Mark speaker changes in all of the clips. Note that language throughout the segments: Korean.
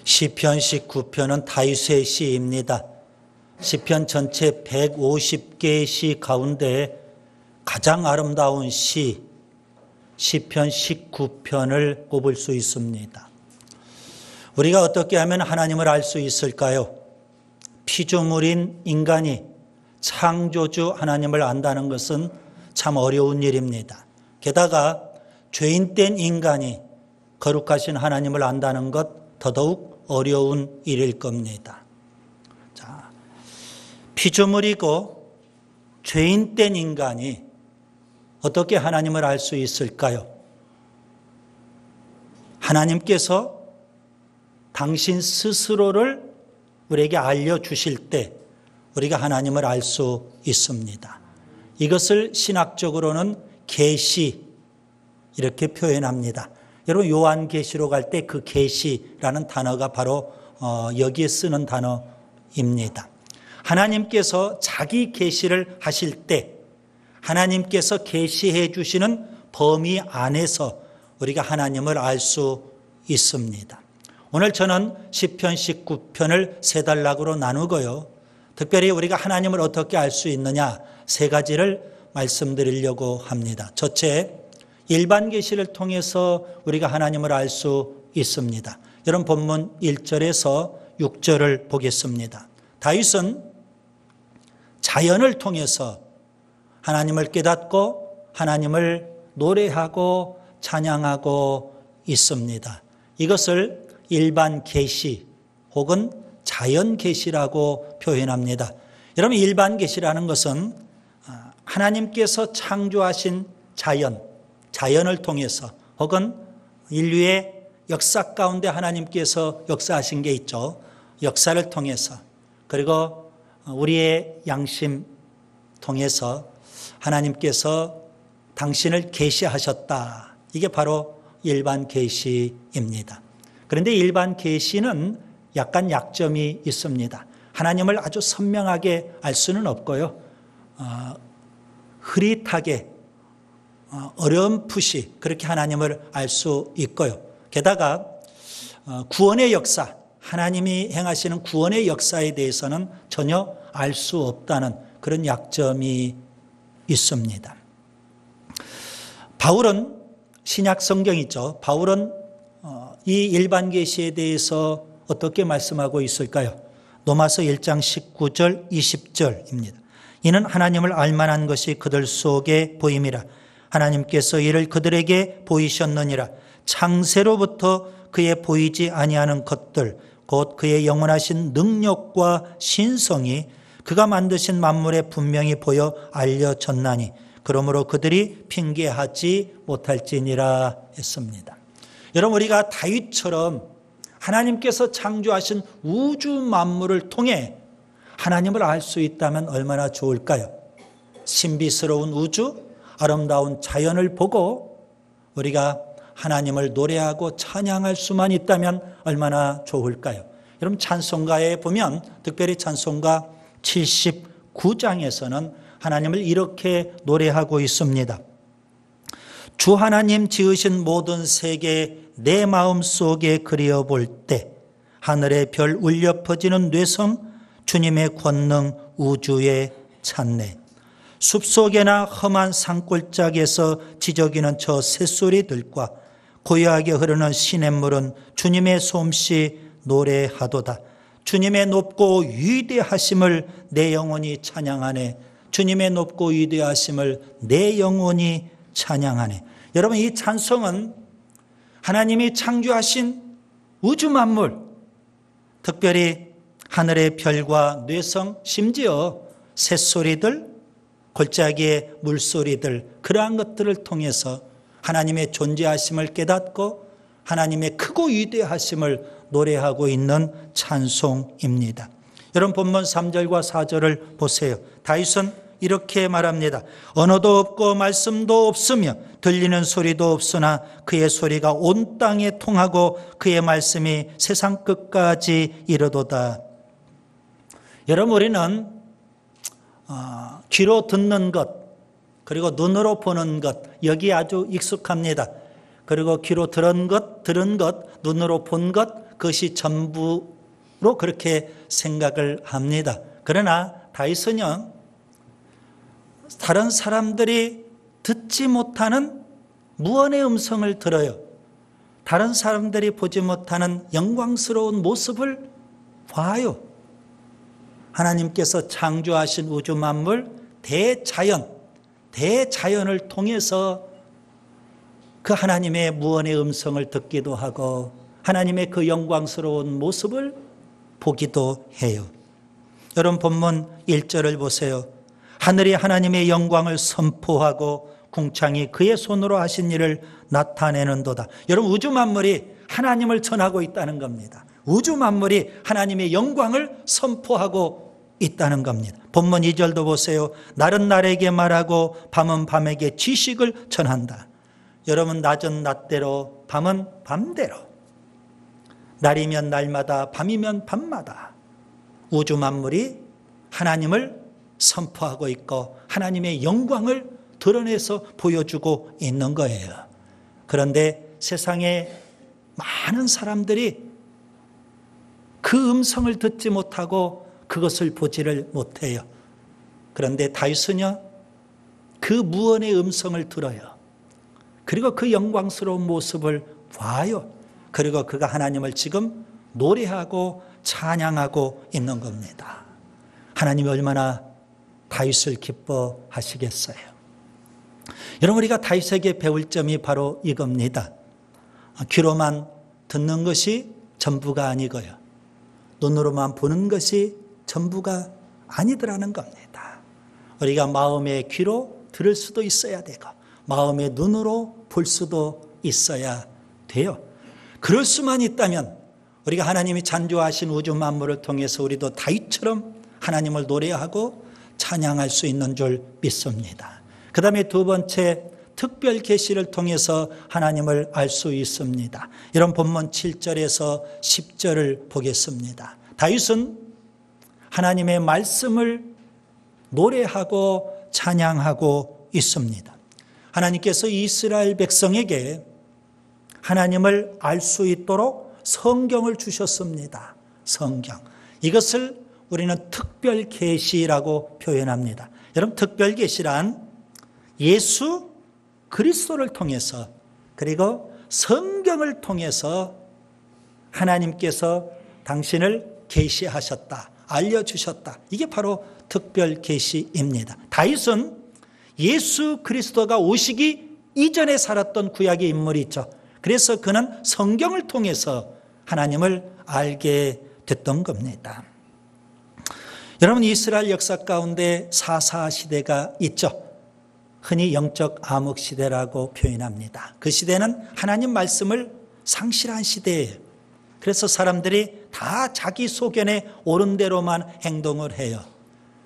Speaker 1: 시편 19편은 다윗의 시입니다. 시편 전체 150개의 시 가운데 가장 아름다운 시, 시편 19편을 꼽을 수 있습니다. 우리가 어떻게 하면 하나님을 알 수 있을까요? 피조물인 인간이 창조주 하나님을 안다는 것은 참 어려운 일입니다. 게다가 죄인된 인간이 거룩하신 하나님을 안다는 것 더더욱 어려운 일일 겁니다. 자, 피조물이고 죄인된 인간이 어떻게 하나님을 알 수 있을까요? 하나님께서 당신 스스로를 우리에게 알려주실 때 우리가 하나님을 알 수 있습니다. 이것을 신학적으로는 계시 이렇게 표현합니다. 여러분 요한계시록 할 때 그 계시라는 단어가 바로 여기에 쓰는 단어입니다. 하나님께서 자기 계시를 하실 때 하나님께서 계시해 주시는 범위 안에서 우리가 하나님을 알 수 있습니다. 오늘 저는 시편 19편을 세 단락으로 나누고요. 특별히 우리가 하나님을 어떻게 알 수 있느냐 세 가지를 말씀드리려고 합니다. 첫째, 일반 계시를 통해서 우리가 하나님을 알 수 있습니다. 여러분 본문 1절에서 6절을 보겠습니다. 다윗은 자연을 통해서 하나님을 깨닫고 하나님을 노래하고 찬양하고 있습니다. 이것을 일반 계시 혹은 자연 계시라고 표현합니다. 여러분 일반 계시라는 것은 하나님께서 창조하신 자연을 통해서 혹은 인류의 역사 가운데 하나님께서 역사하신 게 있죠. 역사를 통해서 그리고 우리의 양심 통해서 하나님께서 당신을 계시하셨다. 이게 바로 일반 계시입니다. 그런데 일반 계시는 약간 약점이 있습니다. 하나님을 아주 선명하게 알 수는 없고요. 흐릿하게 어렴풋이 그렇게 하나님을 알 수 있고요. 게다가 구원의 역사, 하나님이 행하시는 구원의 역사에 대해서는 전혀 알 수 없다는 그런 약점이 있습니다. 바울은 신약 성경이죠. 바울은 이 일반 계시에 대해서 어떻게 말씀하고 있을까요? 로마서 1장 19절 20절입니다. 이는 하나님을 알만한 것이 그들 속에 보임이라. 하나님께서 이를 그들에게 보이셨느니라. 창세로부터 그의 보이지 아니하는 것들 곧 그의 영원하신 능력과 신성이 그가 만드신 만물에 분명히 보여 알려졌나니 그러므로 그들이 핑계하지 못할지니라 했습니다. 여러분 우리가 다윗처럼 하나님께서 창조하신 우주 만물을 통해 하나님을 알 수 있다면 얼마나 좋을까요? 신비스러운 우주, 아름다운 자연을 보고 우리가 하나님을 노래하고 찬양할 수만 있다면 얼마나 좋을까요? 여러분 찬송가에 보면 특별히 찬송가 79장에서는 하나님을 이렇게 노래하고 있습니다. 주 하나님 지으신 모든 세계 내 마음속에 그리어볼 때 하늘의 별 울려 퍼지는 뇌성 주님의 권능 우주에 찬네. 숲속에나 험한 산골짜기에서 지저귀는 저 새소리들과 고요하게 흐르는 시냇물은 주님의 솜씨 노래하도다. 주님의 높고 위대하심을 내 영혼이 찬양하네. 주님의 높고 위대하심을 내 영혼이 찬양하네. 여러분 이 찬송은 하나님이 창조하신 우주 만물, 특별히 하늘의 별과 뇌성, 심지어 새소리들, 골짜기의 물소리들 그러한 것들을 통해서 하나님의 존재하심을 깨닫고 하나님의 크고 위대하심을 노래하고 있는 찬송입니다. 여러분 본문 3절과 4절을 보세요. 다윗은 이렇게 말합니다. 언어도 없고 말씀도 없으며 들리는 소리도 없으나 그의 소리가 온 땅에 통하고 그의 말씀이 세상 끝까지 이르도다. 여러분 우리는 귀로 듣는 것 그리고 눈으로 보는 것 여기에 아주 익숙합니다. 그리고 귀로 들은 것, 눈으로 본 것, 그것이 전부로 그렇게 생각을 합니다. 그러나 다윗은요, 다른 사람들이 듣지 못하는 무언의 음성을 들어요. 다른 사람들이 보지 못하는 영광스러운 모습을 봐요. 하나님께서 창조하신 우주 만물, 대자연을 통해서 그 하나님의 무언의 음성을 듣기도 하고 하나님의 그 영광스러운 모습을 보기도 해요. 여러분 본문 1절을 보세요. 하늘이 하나님의 영광을 선포하고 궁창이 그의 손으로 하신 일을 나타내는도다. 여러분 우주 만물이 하나님을 전하고 있다는 겁니다. 우주 만물이 하나님의 영광을 선포하고 있다는 겁니다. 본문 2절도 보세요. 날은 날에게 말하고 밤은 밤에게 지식을 전한다. 여러분 낮은 낮대로 밤은 밤대로, 날이면 날마다 밤이면 밤마다 우주 만물이 하나님을 선포하고 있고 하나님의 영광을 드러내서 보여주고 있는 거예요. 그런데 세상에 많은 사람들이 그 음성을 듣지 못하고 그것을 보지를 못해요. 그런데 다윗은요, 그 무언의 음성을 들어요. 그리고 그 영광스러운 모습을 봐요. 그리고 그가 하나님을 지금 노래하고 찬양하고 있는 겁니다. 하나님이 얼마나 다윗을 기뻐하시겠어요. 여러분 우리가 다윗에게 배울 점이 바로 이겁니다. 귀로만 듣는 것이 전부가 아니고요, 눈으로만 보는 것이 전부가 아니더라는 겁니다. 우리가 마음의 귀로 들을 수도 있어야 되고 마음의 눈으로 볼 수도 있어야 돼요. 그럴 수만 있다면 우리가 하나님이 창조하신 우주 만물을 통해서 우리도 다윗처럼 하나님을 노래하고 찬양할 수 있는 줄 믿습니다. 그 다음에 두 번째, 특별 계시를 통해서 하나님을 알 수 있습니다. 이런 본문 7절에서 10절을 보겠습니다. 다윗은 하나님의 말씀을 노래하고 찬양하고 있습니다. 하나님께서 이스라엘 백성에게 하나님을 알 수 있도록 성경을 주셨습니다. 성경. 이것을 우리는 특별 계시라고 표현합니다. 여러분 특별 계시란 예수 그리스도를 통해서 그리고 성경을 통해서 하나님께서 당신을 계시하셨다, 알려주셨다. 이게 바로 특별 계시입니다. 다윗은 예수 그리스도가 오시기 이전에 살았던 구약의 인물이 있죠. 그래서 그는 성경을 통해서 하나님을 알게 됐던 겁니다. 여러분 이스라엘 역사 가운데 사사 시대가 있죠. 흔히 영적 암흑 시대라고 표현합니다. 그 시대는 하나님 말씀을 상실한 시대예요. 그래서 사람들이 다 자기 소견에 옳은 대로만 행동을 해요.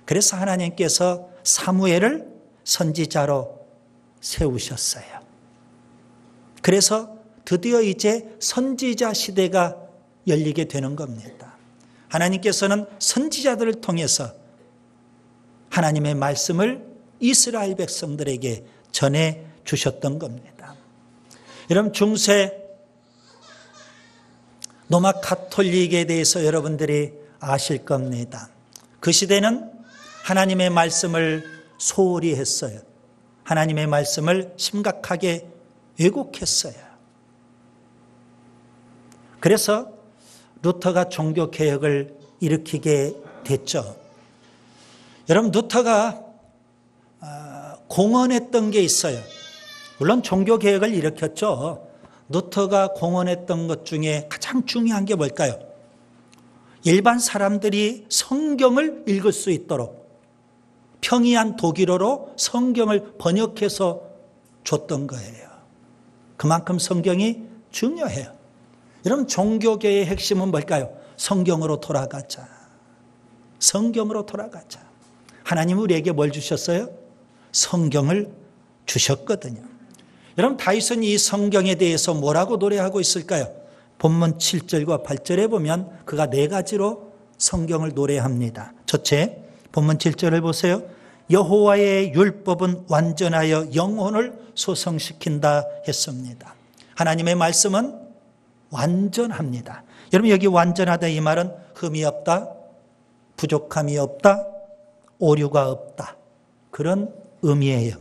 Speaker 1: 그래서 하나님께서 사무엘을 선지자로 세우셨어요. 그래서 드디어 이제 선지자 시대가 열리게 되는 겁니다. 하나님께서는 선지자들을 통해서 하나님의 말씀을 이스라엘 백성들에게 전해 주셨던 겁니다. 여러분 중세 로마 가톨릭에 대해서 여러분들이 아실 겁니다. 그 시대는 하나님의 말씀을 소홀히 했어요. 하나님의 말씀을 심각하게 왜곡했어요. 그래서 루터가 종교개혁을 일으키게 됐죠. 여러분 루터가 공언했던 게 있어요. 물론 종교개혁을 일으켰죠. 루터가 공언했던 것 중에 가장 중요한 게 뭘까요? 일반 사람들이 성경을 읽을 수 있도록 평이한 독일어로 성경을 번역해서 줬던 거예요. 그만큼 성경이 중요해요. 여러분 종교개혁의 핵심은 뭘까요? 성경으로 돌아가자. 성경으로 돌아가자. 하나님은 우리에게 뭘 주셨어요? 성경을 주셨거든요. 여러분 다윗은 이 성경에 대해서 뭐라고 노래하고 있을까요? 본문 7절과 8절에 보면 그가 네 가지로 성경을 노래합니다. 첫째, 본문 7절을 보세요. 여호와의 율법은 완전하여 영혼을 소성시킨다 했습니다. 하나님의 말씀은 완전합니다. 여러분, 여기 완전하다 이 말은 흠이 없다, 부족함이 없다, 오류가 없다, 그런 의미예요.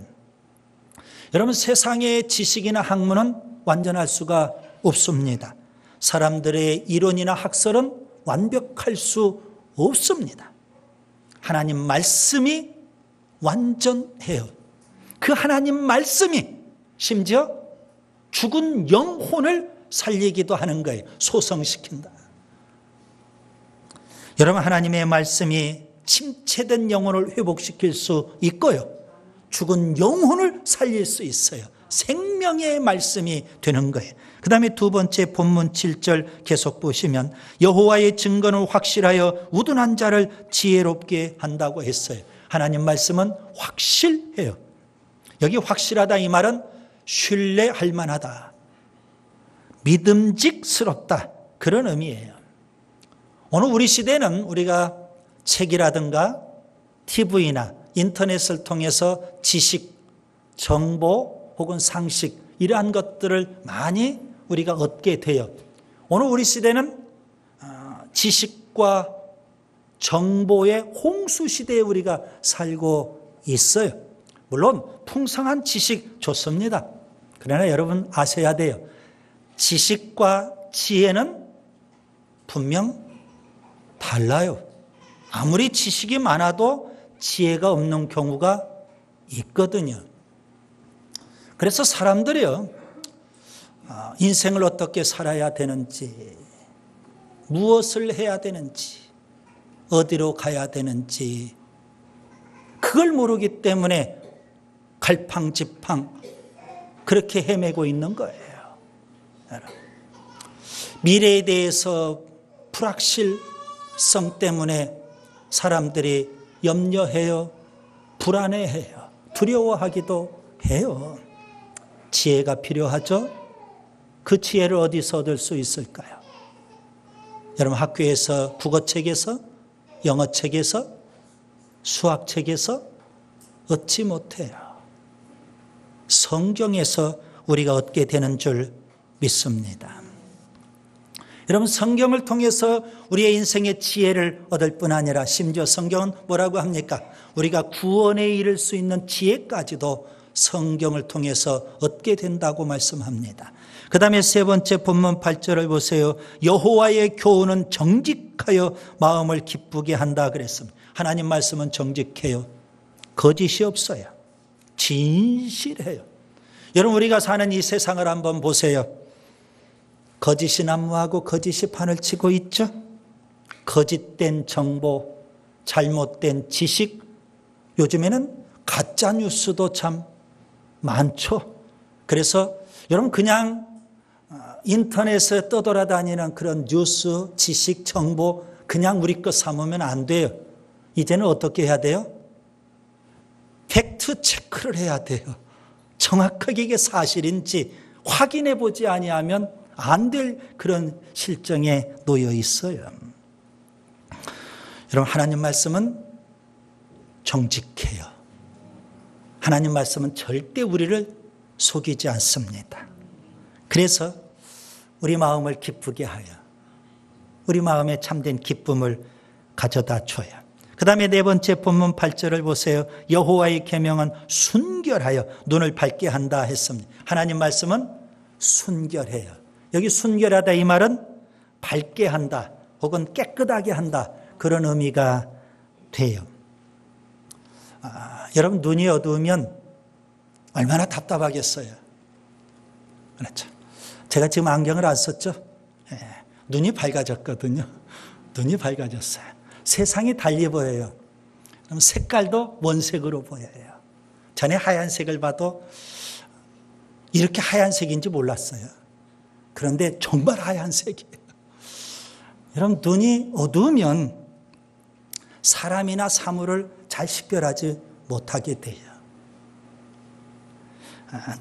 Speaker 1: 여러분, 세상의 지식이나 학문은 완전할 수가 없습니다. 사람들의 이론이나 학설은 완벽할 수 없습니다. 하나님 말씀이 완전해요. 그 하나님 말씀이 심지어 죽은 영혼을 살리기도 하는 거예요. 소성시킨다. 여러분, 하나님의 말씀이 침체된 영혼을 회복시킬 수 있고요, 죽은 영혼을 살릴 수 있어요. 생명의 말씀이 되는 거예요. 그 다음에 두 번째 본문 7절 계속 보시면 여호와의 증거는 확실하여 우둔한 자를 지혜롭게 한다고 했어요. 하나님 말씀은 확실해요. 여기 확실하다 이 말은 신뢰할 만하다, 믿음직스럽다, 그런 의미예요. 오늘 우리 시대는 우리가 책이라든가 TV나 인터넷을 통해서 지식, 정보 혹은 상식 이러한 것들을 많이 우리가 얻게 돼요. 오늘 우리 시대는 지식과 정보의 홍수 시대에 우리가 살고 있어요. 물론 풍성한 지식 좋습니다. 그러나 여러분 아셔야 돼요. 지식과 지혜는 분명 달라요. 아무리 지식이 많아도 지혜가 없는 경우가 있거든요. 그래서 사람들이요, 인생을 어떻게 살아야 되는지, 무엇을 해야 되는지, 어디로 가야 되는지 그걸 모르기 때문에 갈팡질팡 그렇게 헤매고 있는 거예요. 미래에 대해서 불확실성 때문에 사람들이 염려해요, 불안해해요, 두려워하기도 해요. 지혜가 필요하죠? 그 지혜를 어디서 얻을 수 있을까요? 여러분, 학교에서, 국어책에서, 영어책에서, 수학책에서 얻지 못해요. 성경에서 우리가 얻게 되는 줄 믿습니다. 여러분, 성경을 통해서 우리의 인생의 지혜를 얻을 뿐 아니라 심지어 성경은 뭐라고 합니까? 우리가 구원에 이를 수 있는 지혜까지도 성경을 통해서 얻게 된다고 말씀합니다. 그 다음에 세 번째 본문 8절을 보세요. 여호와의 교훈은 정직하여 마음을 기쁘게 한다 그랬습니다. 하나님 말씀은 정직해요. 거짓이 없어요. 진실해요. 여러분, 우리가 사는 이 세상을 한번 보세요. 거짓이 난무하고 거짓이 판을 치고 있죠. 거짓된 정보, 잘못된 지식, 요즘에는 가짜 뉴스도 참 많죠. 그래서 여러분, 그냥 인터넷에 떠돌아다니는 그런 뉴스, 지식, 정보 그냥 우리 거 삼으면 안 돼요. 이제는 어떻게 해야 돼요? 팩트 체크를 해야 돼요. 정확하게 이게 사실인지 확인해 보지 아니하면 안 될 그런 실정에 놓여 있어요. 여러분, 하나님 말씀은 정직해요. 하나님 말씀은 절대 우리를 속이지 않습니다. 그래서 우리 마음을 기쁘게 하여 우리 마음에 참된 기쁨을 가져다 줘요. 그 다음에 네 번째 본문 8절을 보세요. 여호와의 계명은 순결하여 눈을 밝게 한다 했습니다. 하나님 말씀은 순결해요. 여기 순결하다 이 말은 밝게 한다 혹은 깨끗하게 한다, 그런 의미가 돼요. 여러분, 눈이 어두우면 얼마나 답답하겠어요. 그렇죠. 제가 지금 안경을 안 썼죠. 눈이 밝아졌거든요. 눈이 밝아졌어요. 세상이 달리 보여요. 그럼 색깔도 원색으로 보여요. 전에 하얀색을 봐도 이렇게 하얀색인지 몰랐어요. 그런데 정말 하얀색이에요. 여러분, 눈이 어두우면 사람이나 사물을 잘 식별하지 못하게 돼요.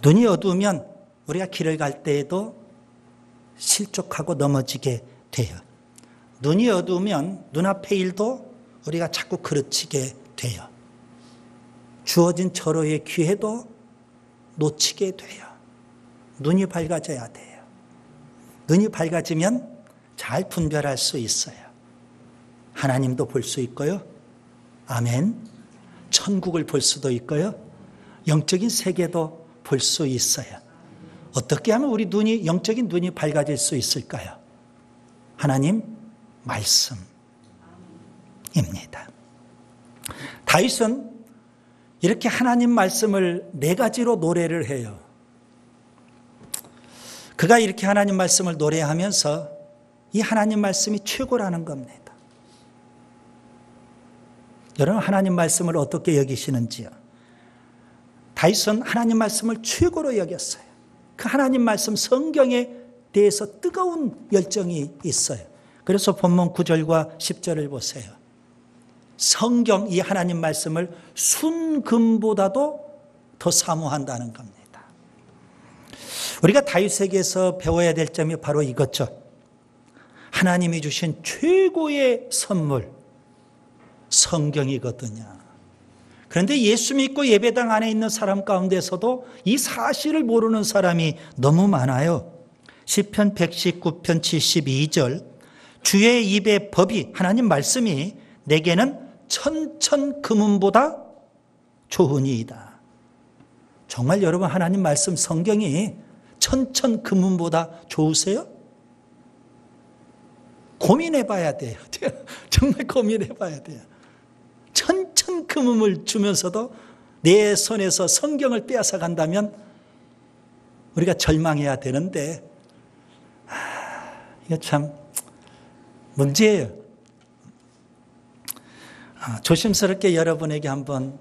Speaker 1: 눈이 어두우면 우리가 길을 갈 때에도 실족하고 넘어지게 돼요. 눈이 어두우면 눈앞의 일도 우리가 자꾸 그르치게 돼요. 주어진 절호의 기회도 놓치게 돼요. 눈이 밝아져야 돼요. 눈이 밝아지면 잘 분별할 수 있어요. 하나님도 볼 수 있고요. 아멘. 천국을 볼 수도 있고요. 영적인 세계도 볼 수 있어요. 어떻게 하면 우리 눈이, 영적인 눈이 밝아질 수 있을까요? 하나님 말씀입니다. 다윗은 이렇게 하나님 말씀을 4가지로 노래를 해요. 그가 이렇게 하나님 말씀을 노래하면서 이 하나님 말씀이 최고라는 겁니다. 여러분, 하나님 말씀을 어떻게 여기시는지요? 다윗은 하나님 말씀을 최고로 여겼어요. 그 하나님 말씀 성경에 대해서 뜨거운 열정이 있어요. 그래서 본문 9절과 10절을 보세요. 성경, 이 하나님 말씀을 순금보다도 더 사모한다는 겁니다. 우리가 다윗에게서 배워야 될 점이 바로 이거죠. 하나님이 주신 최고의 선물, 성경이거든요. 그런데 예수 믿고 예배당 안에 있는 사람 가운데서도 이 사실을 모르는 사람이 너무 많아요. 시편 119편 72절, 주의 입의 법이, 하나님 말씀이 내게는 천천 금은보다 좋으니이다. 정말 여러분, 하나님 말씀 성경이 천천 금은보다 좋으세요? 고민해 봐야 돼요. 정말 고민해 봐야 돼요. 천천 금음을 주면서도 내 손에서 성경을 빼앗아 간다면 우리가 절망해야 되는데, 이거 참 문제예요. 조심스럽게 여러분에게 한번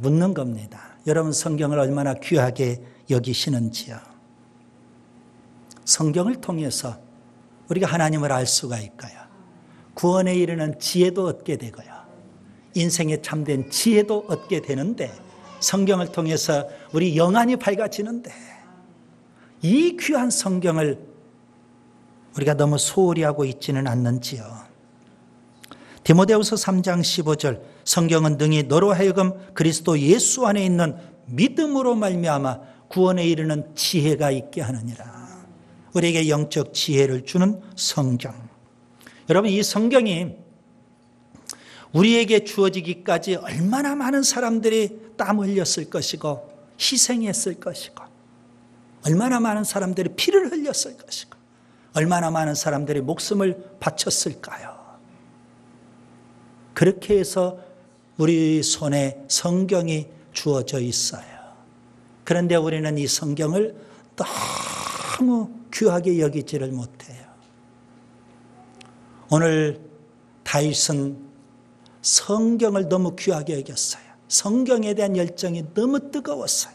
Speaker 1: 묻는 겁니다. 여러분, 성경을 얼마나 귀하게 여기시는지요? 성경을 통해서 우리가 하나님을 알 수가 있고요. 구원에 이르는 지혜도 얻게 되고요. 인생에 참된 지혜도 얻게 되는데, 성경을 통해서 우리 영안이 밝아지는데, 이 귀한 성경을 우리가 너무 소홀히 하고 있지는 않는지요. 디모데후서 3장 15절, 성경은 능히 너로 하여금 그리스도 예수 안에 있는 믿음으로 말미암아 구원에 이르는 지혜가 있게 하느니라. 우리에게 영적 지혜를 주는 성경. 여러분, 이 성경이 우리에게 주어지기까지 얼마나 많은 사람들이 땀 흘렸을 것이고 희생했을 것이고, 얼마나 많은 사람들이 피를 흘렸을 것이고, 얼마나 많은 사람들이 목숨을 바쳤을까요? 그렇게 해서 우리 손에 성경이 주어져 있어요. 그런데 우리는 이 성경을 너무 귀하게 여기지를 못해요. 오늘 다윗은 성경을 너무 귀하게 여겼어요. 성경에 대한 열정이 너무 뜨거웠어요.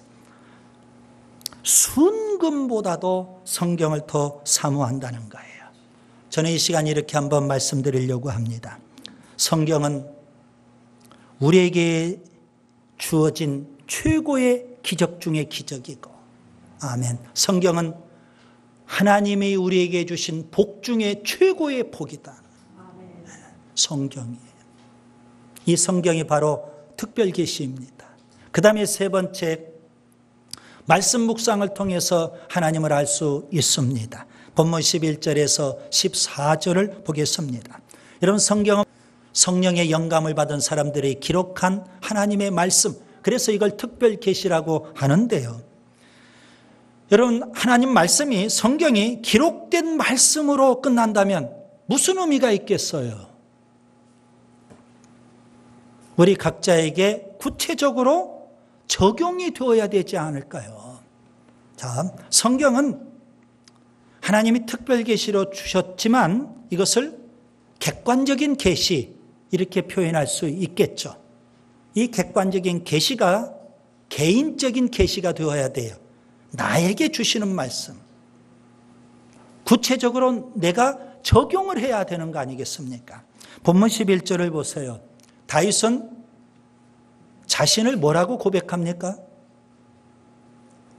Speaker 1: 순금보다도 성경을 더 사모한다는 거예요. 저는 이 시간 이렇게 한번 말씀드리려고 합니다. 성경은 우리에게 주어진 최고의 기적 중의 기적이고, 아멘. 성경은 하나님이 우리에게 주신 복 중에 최고의 복이다. 성경이에요. 이 성경이 바로 특별 계시입니다. 그 다음에 세 번째, 말씀 묵상을 통해서 하나님을 알 수 있습니다. 본문 11절에서 14절을 보겠습니다. 여러분, 성경은 성령의 영감을 받은 사람들이 기록한 하나님의 말씀, 그래서 이걸 특별 계시라고 하는데요. 여러분, 하나님 말씀이, 성경이 기록된 말씀으로 끝난다면 무슨 의미가 있겠어요? 우리 각자에게 구체적으로 적용이 되어야 되지 않을까요? 자, 성경은 하나님이 특별 계시로 주셨지만 이것을 객관적인 계시, 이렇게 표현할 수 있겠죠. 이 객관적인 계시가 개인적인 계시가 되어야 돼요. 나에게 주시는 말씀. 구체적으로 내가 적용을 해야 되는 거 아니겠습니까? 본문 11절을 보세요. 다윗은 자신을 뭐라고 고백합니까?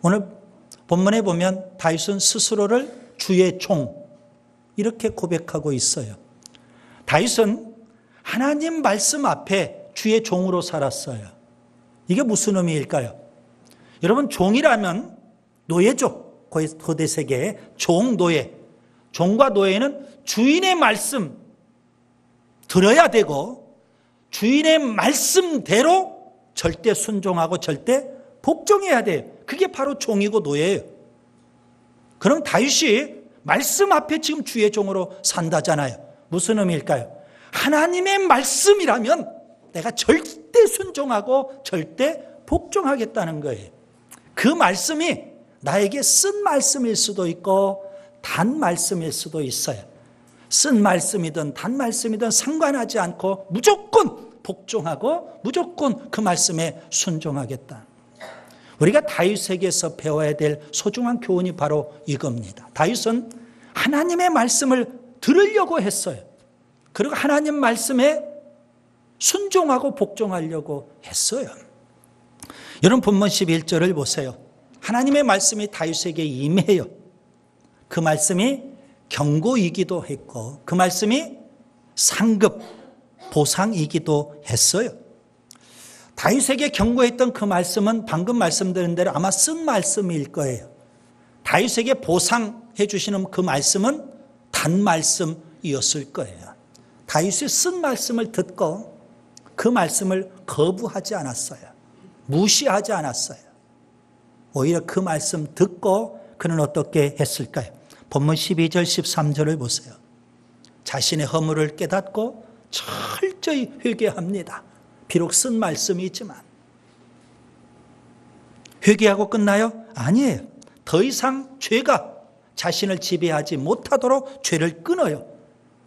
Speaker 1: 오늘 본문에 보면 다윗은 스스로를 주의 종, 이렇게 고백하고 있어요. 다윗은 하나님 말씀 앞에 주의 종으로 살았어요. 이게 무슨 의미일까요? 여러분, 종이라면 노예죠. 고대 세계의 종, 노예. 종과 노예는 주인의 말씀 들어야 되고 주인의 말씀대로 절대 순종하고 절대 복종해야 돼요. 그게 바로 종이고 노예예요. 그럼 다윗이 말씀 앞에 지금 주의 종으로 산다잖아요. 무슨 의미일까요? 하나님의 말씀이라면 내가 절대 순종하고 절대 복종하겠다는 거예요. 그 말씀이 나에게 쓴 말씀일 수도 있고 단 말씀일 수도 있어요. 쓴 말씀이든 단 말씀이든 상관하지 않고 무조건 복종하고 무조건 그 말씀에 순종하겠다. 우리가 다윗에게서 배워야 될 소중한 교훈이 바로 이겁니다. 다윗은 하나님의 말씀을 들으려고 했어요. 그리고 하나님 말씀에 순종하고 복종하려고 했어요. 여러분 본문 11절을 보세요. 하나님의 말씀이 다윗에게 임해요. 그 말씀이 경고이기도 했고 그 말씀이 상급, 보상이기도 했어요. 다윗에게 경고했던 그 말씀은 방금 말씀드린 대로 아마 쓴 말씀일 거예요. 다윗에게 보상해 주시는 그 말씀은 단 말씀이었을 거예요. 다윗이 쓴 말씀을 듣고 그 말씀을 거부하지 않았어요. 무시하지 않았어요. 오히려 그 말씀 듣고 그는 어떻게 했을까요? 본문 12절 13절을 보세요. 자신의 허물을 깨닫고 철저히 회개합니다. 비록 쓴 말씀이지만. 회개하고 끝나요? 아니에요. 더 이상 죄가 자신을 지배하지 못하도록 죄를 끊어요.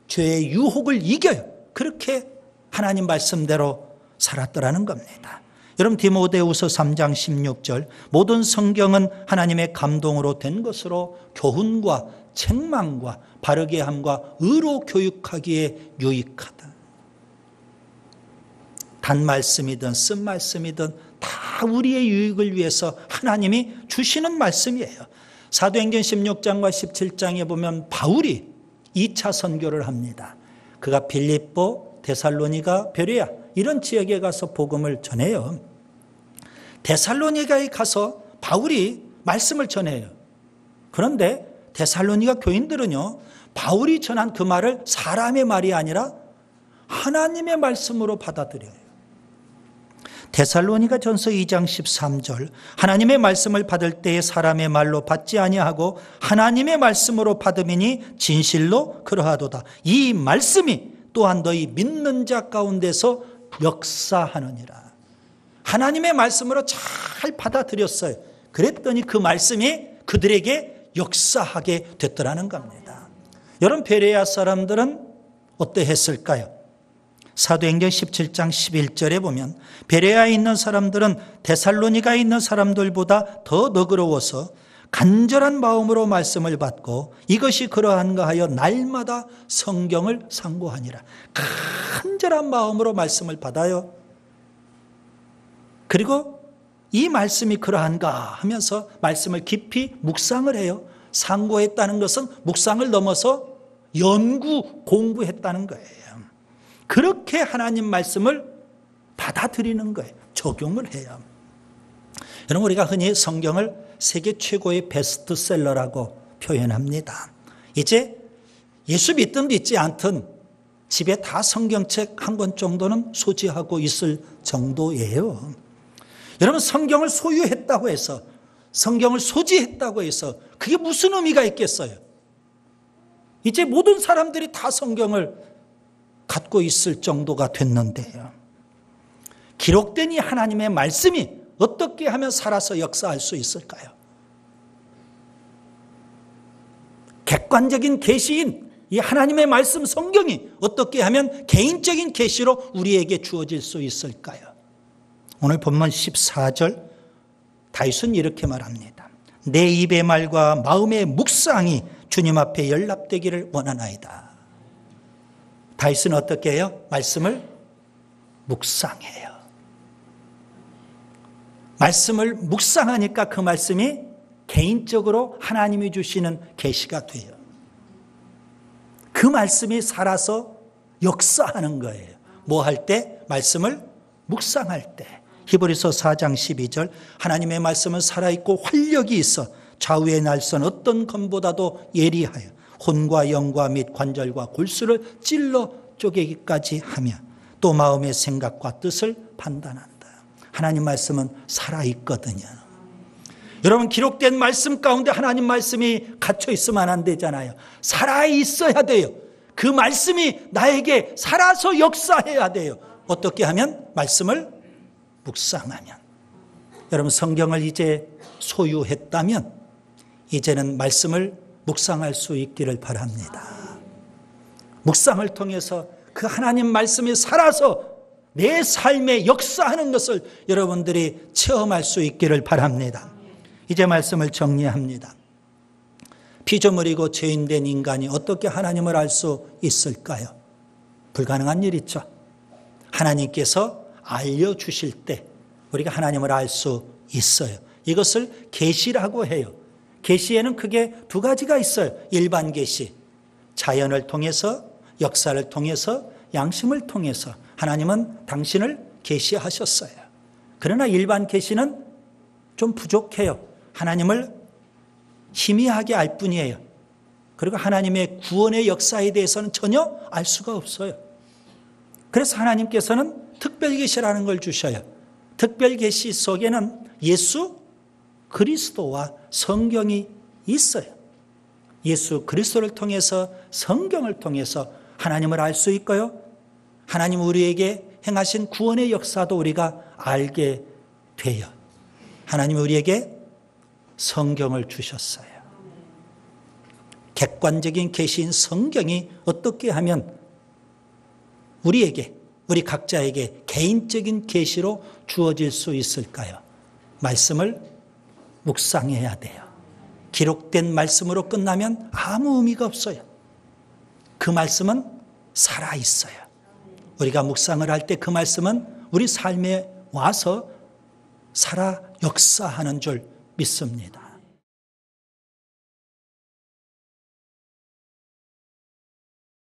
Speaker 1: 죄의 유혹을 이겨요. 그렇게 하나님 말씀대로 살았더라는 겁니다. 여러분 디모데후서 3장 16절 모든 성경은 하나님의 감동으로 된 것으로 교훈과 책망과 바르게 함과 의로 교육하기에 유익하다. 단 말씀이든 쓴 말씀이든 다 우리의 유익을 위해서 하나님이 주시는 말씀이에요. 사도행전 16장과 17장에 보면 바울이 2차 선교를 합니다. 그가 빌립보, 데살로니가, 베레아 이런 지역에 가서 복음을 전해요. 데살로니가에 가서 바울이 말씀을 전해요. 그런데 데살로니가 교인들은요, 바울이 전한 그 말을 사람의 말이 아니라 하나님의 말씀으로 받아들여요. 데살로니가 전서 2장 13절 하나님의 말씀을 받을 때에 사람의 말로 받지 아니하고 하나님의 말씀으로 받음이니 진실로 그러하도다. 이 말씀이 또한 너희 믿는 자 가운데서 역사하느니라. 하나님의 말씀으로 잘 받아들였어요. 그랬더니 그 말씀이 그들에게 역사하게 됐더라는 겁니다. 여러분 베레아 사람들은 어떠했을까요? 사도행전 17장 11절에 보면 베레아에 있는 사람들은 데살로니가에 있는 사람들보다 더 너그러워서 간절한 마음으로 말씀을 받고 이것이 그러한가 하여 날마다 성경을 상고하니라. 간절한 마음으로 말씀을 받아요. 그리고 이 말씀이 그러한가 하면서 말씀을 깊이 묵상을 해요. 상고했다는 것은 묵상을 넘어서 연구, 공부했다는 거예요. 그렇게 하나님 말씀을 받아들이는 거예요. 적용을 해요. 여러분 우리가 흔히 성경을 세계 최고의 베스트셀러라고 표현합니다. 이제 예수 믿든 믿지 않든 집에 다 성경책 한 권 정도는 소지하고 있을 정도예요. 여러분 성경을 소유했다고 해서 성경을 소지했다고 해서 그게 무슨 의미가 있겠어요? 이제 모든 사람들이 다 성경을 갖고 있을 정도가 됐는데요. 기록된 이 하나님의 말씀이 어떻게 하면 살아서 역사할 수 있을까요? 객관적인 계시인 이 하나님의 말씀 성경이 어떻게 하면 개인적인 계시로 우리에게 주어질 수 있을까요? 오늘 본문 14절 다윗은 이렇게 말합니다. 내 입의 말과 마음의 묵상이 주님 앞에 연락되기를 원하나이다. 다윗은 어떻게 해요? 말씀을 묵상해요. 말씀을 묵상하니까 그 말씀이 개인적으로 하나님이 주시는 계시가 돼요. 그 말씀이 살아서 역사하는 거예요. 뭐 할 때? 말씀을 묵상할 때. 히브리서 4장 12절 하나님의 말씀은 살아있고 활력이 있어 좌우의 날선 어떤 검보다도 예리하여 혼과 영과 및 관절과 골수를 찔러 쪼개기까지 하며 또 마음의 생각과 뜻을 판단한다. 하나님 말씀은 살아있거든요. 여러분, 기록된 말씀 가운데 하나님 말씀이 갇혀 있으면 안 되잖아요. 살아있어야 돼요. 그 말씀이 나에게 살아서 역사해야 돼요. 어떻게 하면? 말씀을 묵상하면. 여러분, 성경을 이제 소유했다면 이제는 말씀을 묵상할 수 있기를 바랍니다. 묵상을 통해서 그 하나님 말씀이 살아서 내 삶에 역사하는 것을 여러분들이 체험할 수 있기를 바랍니다. 이제 말씀을 정리합니다. 피조물이고 죄인된 인간이 어떻게 하나님을 알 수 있을까요? 불가능한 일이죠. 하나님께서 알려주실 때 우리가 하나님을 알 수 있어요. 이것을 계시라고 해요. 계시에는 크게 두 가지가 있어요. 일반 계시, 자연을 통해서, 역사를 통해서, 양심을 통해서 하나님은 당신을 계시하셨어요. 그러나 일반 계시는 좀 부족해요. 하나님을 희미하게 알 뿐이에요. 그리고 하나님의 구원의 역사에 대해서는 전혀 알 수가 없어요. 그래서 하나님께서는 특별 계시라는 걸 주셔요. 특별 계시 속에는 예수 그리스도와 성경이 있어요. 예수 그리스도를 통해서, 성경을 통해서 하나님을 알 수 있고요. 하나님 우리에게 행하신 구원의 역사도 우리가 알게 돼요. 하나님이 우리에게 성경을 주셨어요. 객관적인 계시인 성경이 어떻게 하면 우리에게, 우리 각자에게 개인적인 계시로 주어질 수 있을까요? 말씀을 묵상해야 돼요. 기록된 말씀으로 끝나면 아무 의미가 없어요. 그 말씀은 살아있어요. 우리가 묵상을 할 때 그 말씀은 우리 삶에 와서 살아 역사하는 줄 믿습니다.